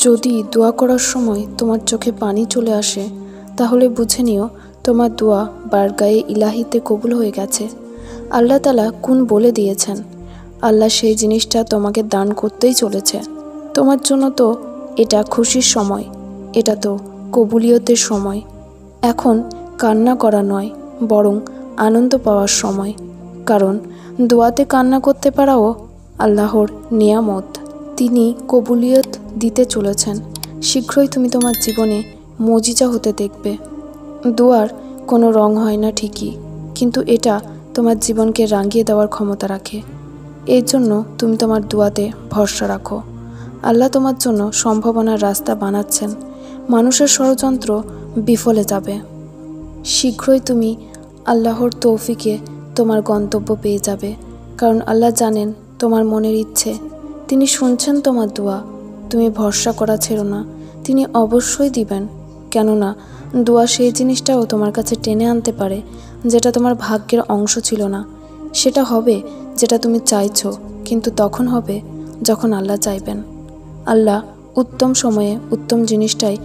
যদি দোয়া করার সময় তোমার চোখে পানি চলে আসে, তাহলে বুঝে নিও তোমার দোয়া বারগায়ে ইলাহিতে কবুল হয়ে গেছে। আল্লাহ তাআলা কুন বলে দিয়েছেন, আল্লাহ সেই জিনিসটা তোমাকে দান করতেই চলেছে। তোমার জন্য তো এটা খুশির সময়, এটা তো কবুলিয়তের সময়। এখন কান্না করা নয়, বরং আনন্দ পাওয়ার সময়। কারণ দোয়াতে কান্না করতে পারাও আল্লাহর নিয়ামত। তিনি কবুলিয়ত দিতে চলেছেন। শীঘ্রই তুমি তোমার জীবনে মজিজা হতে দেখবে। দোয়ার কোনো রং হয় না ঠিকই, কিন্তু এটা তোমার জীবনকে রাঙিয়ে দেওয়ার ক্ষমতা রাখে। এই জন্য তুমি তোমার দোয়াতে ভরসা রাখো। আল্লাহ তোমার জন্য সম্ভাবনার রাস্তা বানাচ্ছেন। মানুষের ষড়যন্ত্র বিফলে যাবে। শীঘ্রই তুমি আল্লাহর তৌফিকে তোমার গন্তব্য পেয়ে যাবে। কারণ আল্লাহ জানেন তোমার মনের ইচ্ছে। তিনি শুনছেন তোমার দোয়া। তুমি ভরসা করা ছেড়ো না, তিনি অবশ্যই দিবেন। কেননা দোয়া সেই জিনিসটাও তোমার কাছে টেনে আনতে পারে যেটা তোমার ভাগ্যের অংশ ছিল না। সেটা হবে যেটা তুমি চাইছো, কিন্তু তখন হবে যখন আল্লাহ চাইবেন। আল্লাহ উত্তম সময়ে উত্তম জিনিসটাই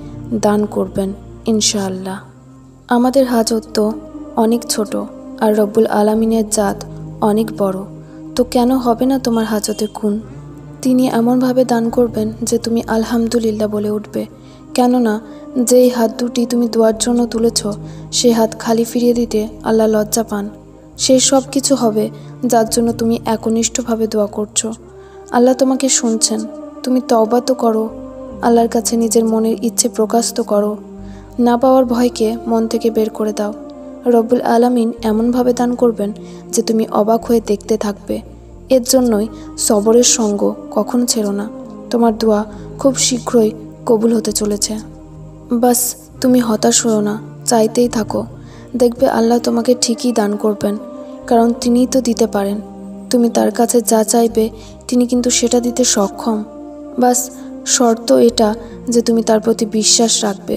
দান করবেন ইনশাআল্লাহ। আমাদের হাজত তো অনেক ছোট, আর রব্বুল আলামিনের জাত অনেক বড়। তো কেন হবে না তোমার হাজতে কুন? তিনি এমনভাবে দান করবেন যে তুমি আলহামদুলিল্লাহ বলে উঠবে। কেননা যেই হাত দুটি তুমি দোয়ার জন্য তুলেছ, সেই হাত খালি ফিরিয়ে দিতে আল্লাহ লজ্জা পান। সেই সব কিছু হবে যার জন্য তুমি একনিষ্ঠভাবে দোয়া করছো। আল্লাহ তোমাকে শুনছেন। তুমি তওবা তো করো, আল্লাহর কাছে নিজের মনের ইচ্ছে প্রকাশ তো করো। না পাওয়ার ভয়কে মন থেকে বের করে দাও। রব্বুল আলামিন এমনভাবে দান করবেন যে তুমি অবাক হয়ে দেখতে থাকবে। এর জন্যই সবরের সঙ্গ কখনো ছেড়ো না। তোমার দোয়া খুব শীঘ্রই কবুল হতে চলেছে। বাস তুমি হতাশ হও না, চাইতেই থাকো। দেখবে আল্লাহ তোমাকে ঠিকই দান করবেন, কারণ তিনিই তো দিতে পারেন। তুমি তার কাছে যা চাইবে তিনি কিন্তু সেটা দিতে সক্ষম। বাস শর্ত এটা যে তুমি তার প্রতি বিশ্বাস রাখবে।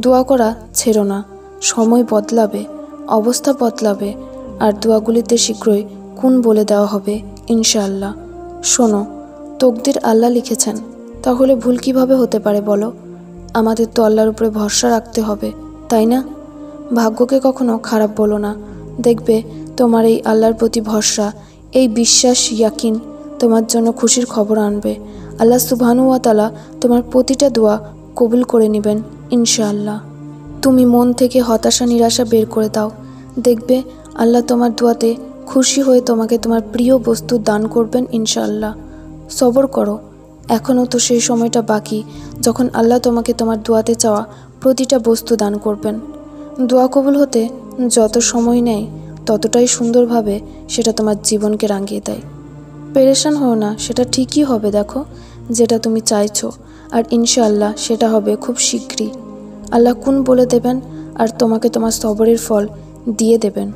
দোয়া করা ছেড়ো না। সময় বদলাবে, অবস্থা বদলাবে, আর দোয়াগুলিতে শীঘ্রই কুন বলে দেওয়া হবে ইনশাআল্লাহ। শোনো, তকদির আল্লাহ লিখেছেন, তাহলে ভুল কিভাবে হতে পারে বলো? আমাদের তো আল্লাহর উপরে ভরসা রাখতে হবে, তাই না? ভাগ্যকে কখনো খারাপ বলো না। দেখবে তোমার এই আল্লাহর প্রতি ভরসা, এই বিশ্বাস, ইয়াকিন তোমার জন্য খুশির খবর আনবে। আল্লাহ সুবহানাহু ওয়া তাআলা তোমার প্রতিটা দোয়া কবুল করে নেবেন ইনশাআল্লাহ। তুমি মন থেকে হতাশা, নিরাশা বের করে দাও। দেখবে আল্লাহ তোমার দোয়াতে খুশি হয়ে তোমাকে তোমার প্রিয় বস্তু দান করবেন ইনশাআল্লাহ। সবর করো, এখনও তো সেই সময়টা বাকি যখন আল্লাহ তোমাকে তোমার দোয়াতে চাওয়া প্রতিটা বস্তু দান করবেন। দোয়া কবুল হতে যত সময় নেয় ততটাই সুন্দরভাবে সেটা তোমার জীবনকে রাঙিয়ে দেয়। পেরেশান হও না, সেটা ঠিকই হবে। দেখো, যেটা তুমি চাইছো, আর ইনশাআল্লাহ সেটা হবে খুব শীঘ্রই। আল্লাহ কুন বলে দেবেন, আর তোমাকে তোমার সবরের ফল দিয়ে দেবেন।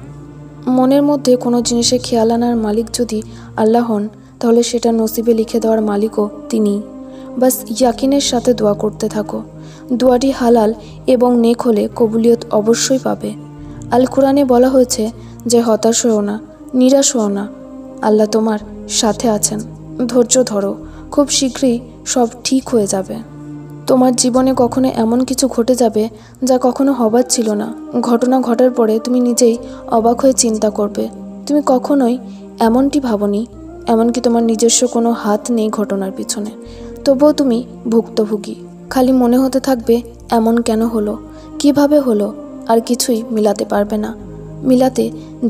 মনের মধ্যে কোনো জিনিসে খেয়াল আনার মালিক যদি আল্লাহ হন, তাহলে সেটা নসিবে লিখে দেওয়ার মালিকও তিনি। বাস ইয়াকিনের সাথে দোয়া করতে থাকো। দোয়াটি হালাল এবং নেক হলে কবুলিয়ত অবশ্যই পাবে। আল কোরআনে বলা হয়েছে যে হতাশ হও না, নিরাশ হও না, আল্লাহ তোমার সাথে আছেন। ধৈর্য ধরো, খুব শীঘ্রই সব ঠিক হয়ে যাবে। তোমার জীবনে কখনো এমন কিছু ঘটে যাবে যা কখনো হবার ছিল না। ঘটনা ঘটার পরে তুমি নিজেই অবাক হয়ে চিন্তা করবে, তুমি কখনোই এমনটি ভাবনি। এমনকি তোমার নিজস্ব কোনো হাত নেই ঘটনার পিছনে, তবুও তুমি ভুক্তভোগী। খালি মনে হতে থাকবে এমন কেন হলো, কিভাবে হলো, আর কিছুই মিলাতে পারবে না। মিলাতে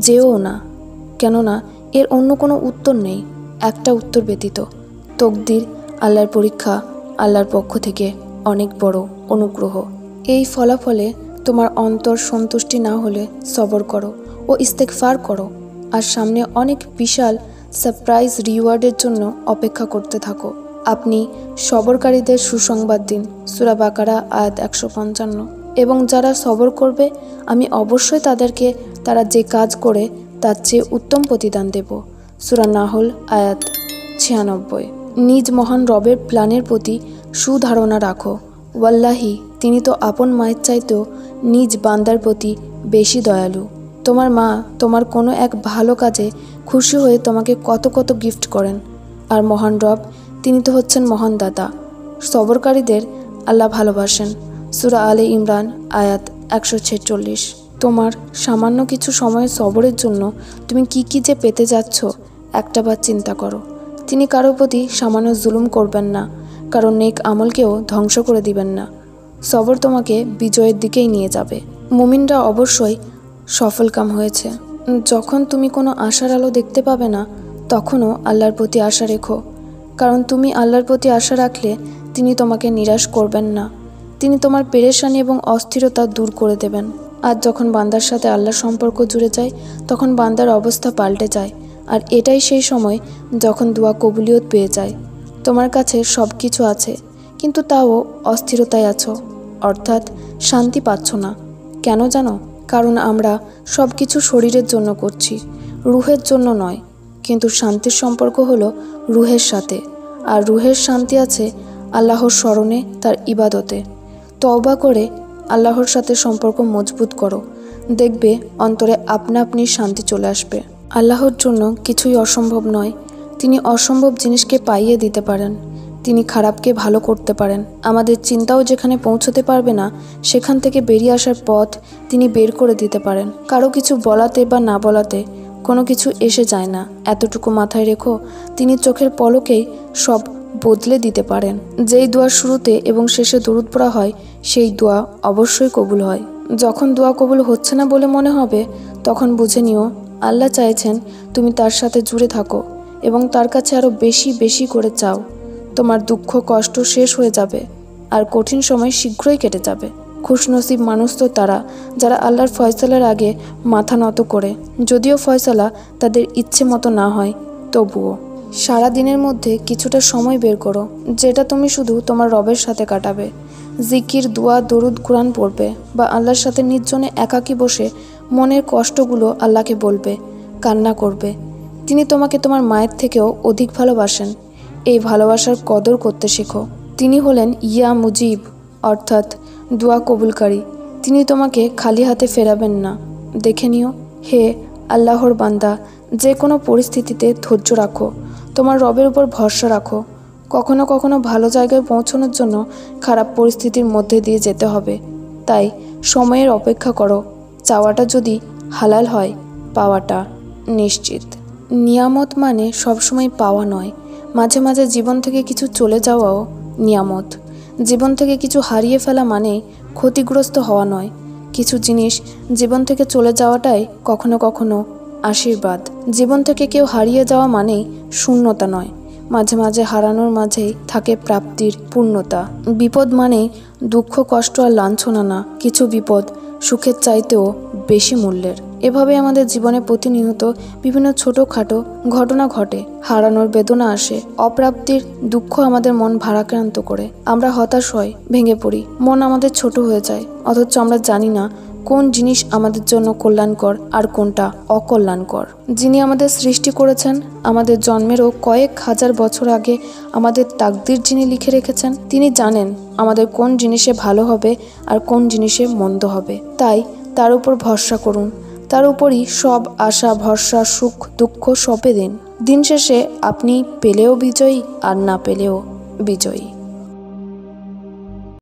যেও না, কেননা এর অন্য কোনো উত্তর নেই, একটা উত্তর ব্যতীত। তকদির আল্লাহর পরীক্ষা, আল্লাহর পক্ষ থেকে অনেক বড় অনুগ্রহ। এই ফলাফলে তোমার অন্তর সন্তুষ্টি না হলে সবর করো ও ইস্তেগফার করো, আর সামনে অনেক বিশাল সারপ্রাইজ রিওয়ার্ডের জন্য অপেক্ষা করতে থাকো। আপনি সবরকারীদের সুসংবাদ দিন, সূরা বাকারা আয়াত 155। এবং যারা সবর করবে আমি অবশ্যই তাদেরকে তারা যে কাজ করে তার চেয়ে উত্তম প্রতিদান দেব, সূরা নাহল আয়াত 96। নিজ মহান রবের প্ল্যানের প্রতি সুধারণা রাখো। ওয়াল্লাহি, তিনি তো আপন মায়ের চাইতেও নিজ বান্দার প্রতি বেশি দয়ালু। তোমার মা তোমার কোনো এক ভালো কাজে খুশি হয়ে তোমাকে কত কত গিফট করেন, আর মহান রব তিনি তো হচ্ছেন মহান দাতা। সবরকারীদের আল্লাহ ভালোবাসেন। সূরা আলে ইমরান আয়াত 146। তোমার সামান্য কিছু সময়ের সবরের জন্য তুমি কি কি যে পেতে যাচ্ছ একটাবার চিন্তা করো। তিনি কারো প্রতি সামান্য জুলুম করবেন না, কারণ নেক আমলকেও ধ্বংস করে দিবেন না। সবর তোমাকে বিজয়ের দিকেই নিয়ে যাবে। মুমিনরা অবশ্যই সফলকাম হয়েছে। যখন তুমি কোনো আশার আলো দেখতে পাবে না, তখনও আল্লাহর প্রতি আশা রেখো, কারণ তুমি আল্লাহর প্রতি আশা রাখলে তিনি তোমাকে নিরাশ করবেন না। তিনি তোমার পেরেশানি এবং অস্থিরতা দূর করে দেবেন। আর যখন বান্দার সাথে আল্লাহর সম্পর্ক জুড়ে যায়, তখন বান্দার অবস্থা পাল্টে যায়। আর এটাই সেই সময় যখন দোয়া কবুলিয়ত পেয়ে যায়। তোমার কাছে সব কিছু আছে, কিন্তু তাও অস্থিরতায় আছো, অর্থাৎ শান্তি পাচ্ছ না। কেন জানো? কারণ আমরা সব কিছু শরীরের জন্য করছি, রুহের জন্য নয়। কিন্তু শান্তির সম্পর্ক হলো রুহের সাথে, আর রুহের শান্তি আছে আল্লাহর স্মরণে, তার ইবাদতে। তওবা করে আল্লাহর সাথে সম্পর্ক মজবুত করো, দেখবে অন্তরে আপনা আপনি শান্তি চলে আসবে। আল্লাহর জন্য কিছুই অসম্ভব নয়। তিনি অসম্ভব জিনিসকে পাইয়ে দিতে পারেন। তিনি খারাপকে ভালো করতে পারেন। আমাদের চিন্তাও যেখানে পৌঁছতে পারবে না, সেখান থেকে বেরিয়ে আসার পথ তিনি বের করে দিতে পারেন। কারো কিছু বলাতে বা না বলাতে কোনো কিছু এসে যায় না। এতটুকু মাথায় রেখো, তিনি চোখের পলকেই সব বদলে দিতে পারেন। যেই দোয়ার শুরুতে এবং শেষে দরুদ পড়া হয়, সেই দোয়া অবশ্যই কবুল হয়। যখন দোয়া কবুল হচ্ছে না বলে মনে হবে, তখন বুঝে নিও আল্লাহ চাইছেন তুমি তার সাথে জুড়ে থাকো এবং তার কাছে আরও বেশি বেশি করে চাও। তোমার দুঃখ কষ্ট শেষ হয়ে যাবে, আর কঠিন সময় শীঘ্রই কেটে যাবে। খুশনসিব মানুষ তো তারা, যারা আল্লাহর ফয়সালার আগে মাথা নত করে, যদিও ফয়সালা তাদের ইচ্ছে মতো না হয় তবুও। সারা দিনের মধ্যে কিছুটা সময় বের করো, যেটা তুমি শুধু তোমার রবের সাথে কাটাবে। জিকির, দোয়া, দরুদ, কোরআন পড়বে, বা আল্লাহর সাথে নির্জনে একাকী বসে মনের কষ্টগুলো আল্লাহকে বলবে, কান্না করবে। তিনি তোমাকে তোমার মায়ের থেকেও অধিক ভালোবাসেন। এই ভালোবাসার কদর করতে শেখো। তিনি হলেন ইয়া মুজিব, অর্থাৎ দোয়া কবুলকারী। তিনি তোমাকে খালি হাতে ফেরাবেন না। দেখে নিও, হে আল্লাহর বান্দা, যে কোনো পরিস্থিতিতে ধৈর্য রাখো, তোমার রবের উপর ভরসা রাখো। কখনো কখনো ভালো জায়গায় পৌঁছানোর জন্য খারাপ পরিস্থিতির মধ্যে দিয়ে যেতে হবে। তাই সময়ের অপেক্ষা করো। চাওয়াটা যদি হালাল হয়, পাওয়াটা নিশ্চিত। নিয়ামত মানে সবসময় পাওয়া নয়, মাঝে মাঝে জীবন থেকে কিছু চলে যাওয়াও নিয়ামত। জীবন থেকে কিছু হারিয়ে ফেলা মানে ক্ষতিগ্রস্ত হওয়া নয়। কিছু জিনিস জীবন থেকে চলে যাওয়াটাই কখনো কখনো আশীর্বাদ। জীবন থেকে কেউ হারিয়ে যাওয়া মানেই শূন্যতা নয়, মাঝে মাঝে হারানোর মাঝেই থাকে প্রাপ্তির পূর্ণতা। বিপদ মানেই দুঃখ কষ্ট আর লাঞ্ছনা না, কিছু বিপদ সুখের চাইতেও বেশি মূল্যের। এভাবে আমাদের জীবনে প্রতিনিয়ত বিভিন্ন ছোটোখাটো ঘটনা ঘটে। হারানোর বেদনা আসে, অপ্রাপ্তির দুঃখ আমাদের মন ভারাক্রান্ত করে। আমরা হতাশ হই, ভেঙে পড়ি, মন আমাদের ছোট হয়ে যায়। অথচ আমরা জানি না কোন জিনিস আমাদের জন্য কল্যাণকর আর কোনটা অকল্যাণকর। যিনি আমাদের সৃষ্টি করেছেন, আমাদের জন্মেরও কয়েক হাজার বছর আগে আমাদের তাকদির যিনি লিখে রেখেছেন, তিনি জানেন আমাদের কোন জিনিসে ভালো হবে আর কোন জিনিসে মন্দ হবে। তাই তার উপর ভরসা করুন। তার উপরই সব আশা ভরসা সুখ দুঃখ সঁপে দিন। দিন শেষে আপনি পেলেও বিজয়ী আর না পেলেও বিজয়ী।